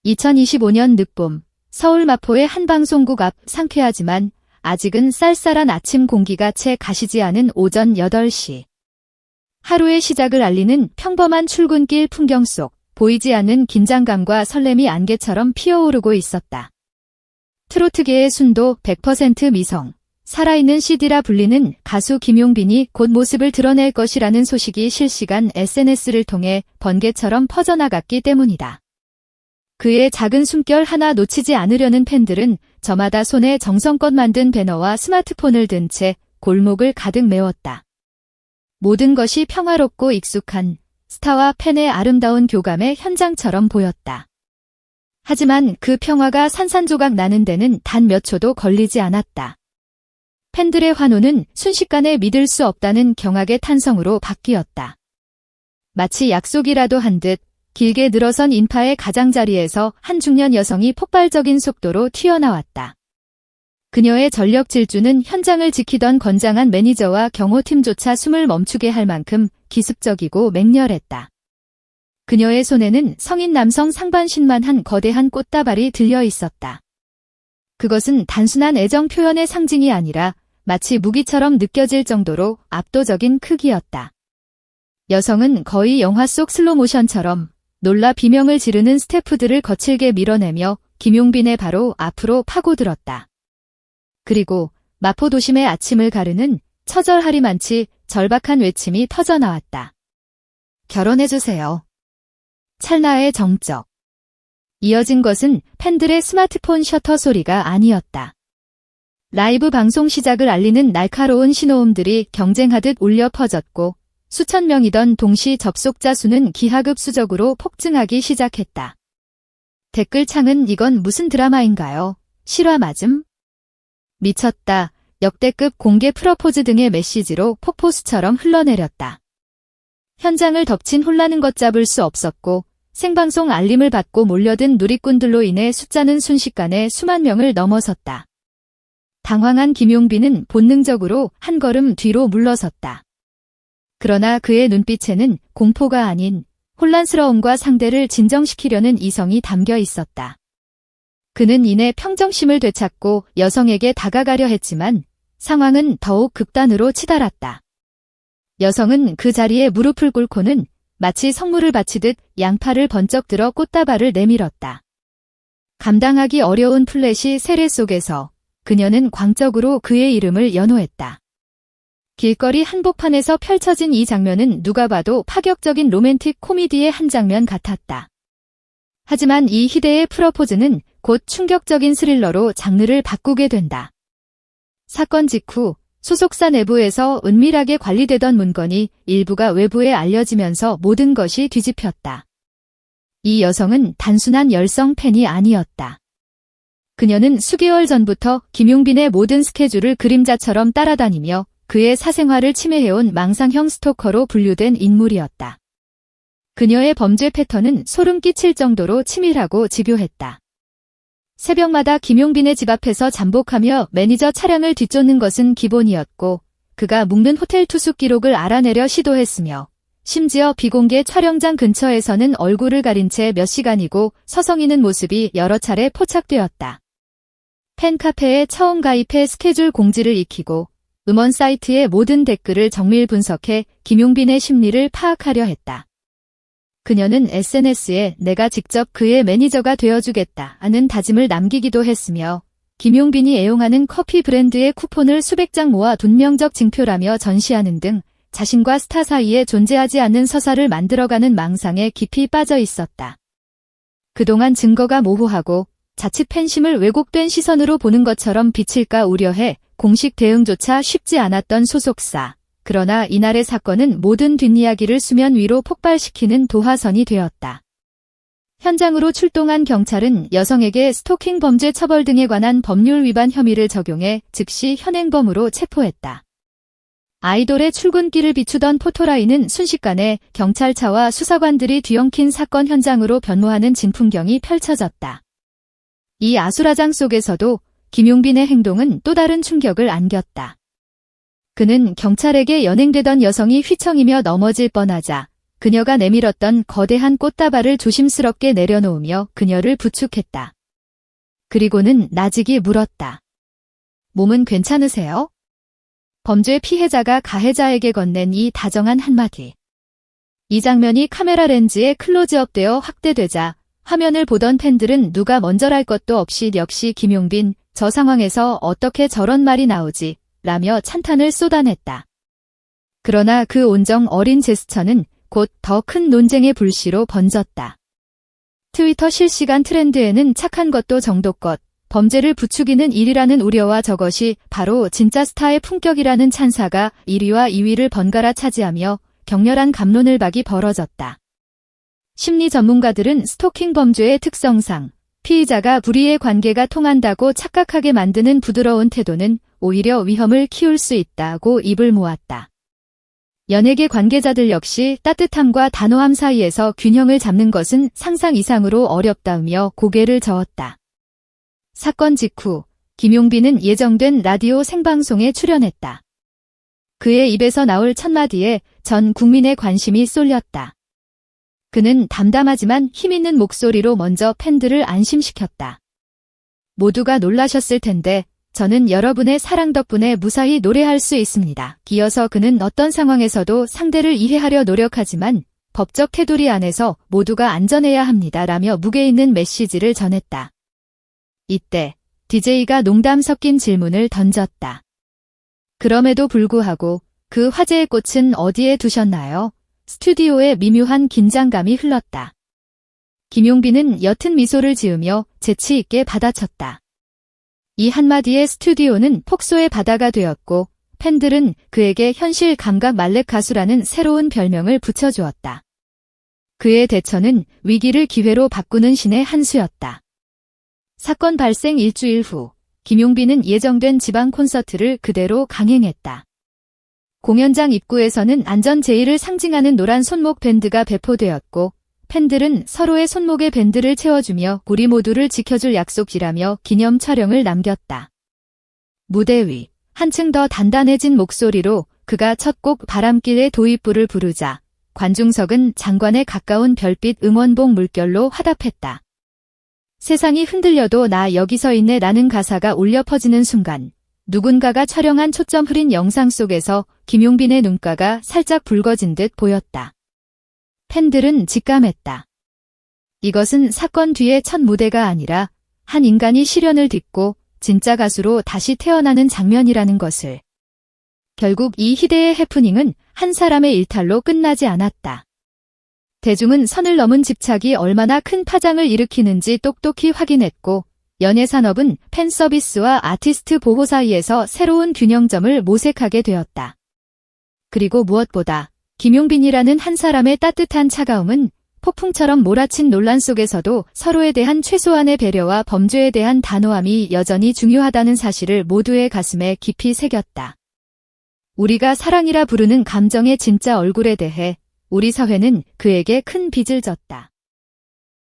2025년 늦봄, 서울 마포의 한 방송국 앞 상쾌하지만 아직은 쌀쌀한 아침 공기가 채 가시지 않은 오전 8시. 하루의 시작을 알리는 평범한 출근길 풍경 속 보이지 않는 긴장감과 설렘이 안개처럼 피어오르고 있었다. 트로트계의 순도 100% 미성, 살아있는 CD라 불리는 가수 김용빈이 곧 모습을 드러낼 것이라는 소식이 실시간 SNS를 통해 번개처럼 퍼져나갔기 때문이다. 그의 작은 숨결 하나 놓치지 않으려는 팬들은 저마다 손에 정성껏 만든 배너와 스마트폰을 든 채 골목을 가득 메웠다. 모든 것이 평화롭고 익숙한 스타와 팬의 아름다운 교감의 현장처럼 보였다. 하지만 그 평화가 산산조각 나는 데는 단 몇 초도 걸리지 않았다. 팬들의 환호는 순식간에 믿을 수 없다는 경악의 탄성으로 바뀌었다. 마치 약속이라도 한 듯 길게 늘어선 인파의 가장자리에서 한 중년 여성이 폭발적인 속도로 튀어나왔다. 그녀의 전력 질주는 현장을 지키던 건장한 매니저와 경호팀조차 숨을 멈추게 할 만큼 기습적이고 맹렬했다. 그녀의 손에는 성인 남성 상반신만한 거대한 꽃다발이 들려 있었다. 그것은 단순한 애정 표현의 상징이 아니라 마치 무기처럼 느껴질 정도로 압도적인 크기였다. 여성은 거의 영화 속 슬로모션처럼 놀라 비명을 지르는 스태프들을 거칠게 밀어내며 김용빈의 바로 앞으로 파고들었다. 그리고 마포 도심의 아침을 가르는 처절하리만치 절박한 외침이 터져나왔다. 결혼해주세요. 찰나의 정적. 이어진 것은 팬들의 스마트폰 셔터 소리가 아니었다. 라이브 방송 시작을 알리는 날카로운 신호음들이 경쟁하듯 울려 퍼졌고 수천 명이던 동시 접속자 수는 기하급수적으로 폭증하기 시작했다. 댓글창은 이건 무슨 드라마인가요? 실화 맞음? 미쳤다. 역대급 공개 프러포즈 등의 메시지로 폭포수처럼 흘러내렸다. 현장을 덮친 혼란은 걷잡을 수 없었고 생방송 알림을 받고 몰려든 누리꾼들로 인해 숫자는 순식간에 수만 명을 넘어섰다. 당황한 김용빈은 본능적으로 한 걸음 뒤로 물러섰다. 그러나 그의 눈빛에는 공포가 아닌 혼란스러움과 상대를 진정시키려는 이성이 담겨 있었다. 그는 이내 평정심을 되찾고 여성에게 다가가려 했지만 상황은 더욱 극단으로 치달았다. 여성은 그 자리에 무릎을 꿇고는 마치 성물을 바치듯 양팔을 번쩍 들어 꽃다발을 내밀었다. 감당하기 어려운 플래시 세례 속에서 그녀는 광적으로 그의 이름을 연호했다. 길거리 한복판에서 펼쳐진 이 장면은 누가 봐도 파격적인 로맨틱 코미디의 한 장면 같았다. 하지만 이 희대의 프러포즈는 곧 충격적인 스릴러로 장르를 바꾸게 된다. 사건 직후 소속사 내부에서 은밀하게 관리되던 문건이 일부가 외부에 알려지면서 모든 것이 뒤집혔다. 이 여성은 단순한 열성 팬이 아니었다. 그녀는 수개월 전부터 김용빈의 모든 스케줄을 그림자처럼 따라다니며 그의 사생활을 침해해온 망상형 스토커로 분류된 인물이었다. 그녀의 범죄 패턴은 소름 끼칠 정도로 치밀하고 집요했다. 새벽마다 김용빈의 집 앞에서 잠복하며 매니저 차량을 뒤쫓는 것은 기본이었고 그가 묵는 호텔 투숙 기록을 알아내려 시도했으며 심지어 비공개 촬영장 근처에서는 얼굴을 가린 채 몇 시간이고 서성이는 모습이 여러 차례 포착되었다. 팬카페에 처음 가입해 스케줄 공지를 익히고 음원 사이트의 모든 댓글을 정밀 분석해 김용빈의 심리를 파악하려 했다. 그녀는 SNS에 내가 직접 그의 매니저가 되어주겠다는 다짐을 남기기도 했으며 김용빈이 애용하는 커피 브랜드의 쿠폰을 수백 장 모아 dun명적 징표라며 전시하는 등 자신과 스타 사이에 존재하지 않는 서사를 만들어가는 망상에 깊이 빠져 있었다. 그동안 증거가 모호하고 자칫 팬심을 왜곡된 시선으로 보는 것처럼 비칠까 우려해 공식 대응조차 쉽지 않았던 소속사. 그러나 이날의 사건은 모든 뒷이야기를 수면 위로 폭발시키는 도화선이 되었다. 현장으로 출동한 경찰은 여성에게 스토킹 범죄 처벌 등에 관한 법률 위반 혐의를 적용해 즉시 현행범으로 체포했다. 아이돌의 출근길을 비추던 포토라인은 순식간에 경찰차와 수사관들이 뒤엉킨 사건 현장으로 변모하는 진풍경이 펼쳐졌다. 이 아수라장 속에서도 김용빈의 행동은 또 다른 충격을 안겼다. 그는 경찰에게 연행되던 여성이 휘청이며 넘어질 뻔하자 그녀가 내밀었던 거대한 꽃다발을 조심스럽게 내려놓으며 그녀를 부축했다. 그리고는 나직이 물었다. 몸은 괜찮으세요? 범죄 피해자가 가해자에게 건넨 이 다정한 한마디. 이 장면이 카메라 렌즈에 클로즈업되어 확대되자 화면을 보던 팬들은 누가 먼저랄 것도 없이 역시 김용빈, 저 상황에서 어떻게 저런 말이 나오지? 라며 찬탄을 쏟아냈다. 그러나 그 온정 어린 제스처는 곧 더 큰 논쟁의 불씨로 번졌다. 트위터 실시간 트렌드에는 착한 것도 정도껏, 범죄를 부추기는 일이라는 우려와 저것이 바로 진짜 스타의 품격이라는 찬사가 1위와 2위를 번갈아 차지하며 격렬한 갑론을박이 벌어졌다. 심리 전문가들은 스토킹 범죄의 특성상 피의자가 불의의 관계가 통한다고 착각하게 만드는 부드러운 태도는 오히려 위험을 키울 수 있다고 입을 모았다. 연예계 관계자들 역시 따뜻함과 단호함 사이에서 균형을 잡는 것은 상상 이상으로 어렵다며 고개를 저었다. 사건 직후 김용빈은 예정된 라디오 생방송에 출연했다. 그의 입에서 나올 첫마디에 전 국민의 관심이 쏠렸다. 그는 담담하지만 힘있는 목소리로 먼저 팬들을 안심시켰다. 모두가 놀라셨을 텐데 저는 여러분의 사랑 덕분에 무사히 노래할 수 있습니다. 이어서 그는 어떤 상황에서도 상대를 이해하려 노력하지만 법적 테두리 안에서 모두가 안전해야 합니다. 라며 무게 있는 메시지를 전했다. 이때 DJ가 농담 섞인 질문을 던졌다. 그럼에도 불구하고 그 화제의 꽃은 어디에 두셨나요? 스튜디오에 미묘한 긴장감이 흘렀다. 김용빈은 옅은 미소를 지으며 재치 있게 받아쳤다. 이 한마디에 스튜디오는 폭소의 바다가 되었고 팬들은 그에게 현실 감각 말렉 가수라는 새로운 별명을 붙여주었다. 그의 대처는 위기를 기회로 바꾸는 신의 한 수였다. 사건 발생 일주일 후 김용빈은 예정된 지방 콘서트를 그대로 강행했다. 공연장 입구에서는 안전 제의를 상징하는 노란 손목 밴드가 배포되었고 팬들은 서로의 손목에 밴드를 채워주며 우리 모두를 지켜줄 약속이라며 기념 촬영을 남겼다. 무대 위 한층 더 단단해진 목소리로 그가 첫 곡 바람길의 도입부를 부르자 관중석은 장관에 가까운 별빛 응원봉 물결로 화답했다. 세상이 흔들려도 나 여기 서 있네 라는 가사가 울려 퍼지는 순간 누군가가 촬영한 초점 흐린 영상 속에서 김용빈의 눈가가 살짝 붉어진 듯 보였다. 팬들은 직감했다. 이것은 사건 뒤의 첫 무대가 아니라 한 인간이 시련을 딛고 진짜 가수로 다시 태어나는 장면이라는 것을. 결국 이 희대의 해프닝은 한 사람의 일탈로 끝나지 않았다. 대중은 선을 넘은 집착이 얼마나 큰 파장을 일으키는지 똑똑히 확인했고 연예산업은 팬 서비스와 아티스트 보호 사이에서 새로운 균형점을 모색하게 되었다. 그리고 무엇보다 김용빈이라는 한 사람의 따뜻한 차가움은 폭풍처럼 몰아친 논란 속에서도 서로에 대한 최소한의 배려와 범죄에 대한 단호함이 여전히 중요하다는 사실을 모두의 가슴에 깊이 새겼다. 우리가 사랑이라 부르는 감정의 진짜 얼굴에 대해 우리 사회는 그에게 큰 빚을 졌다.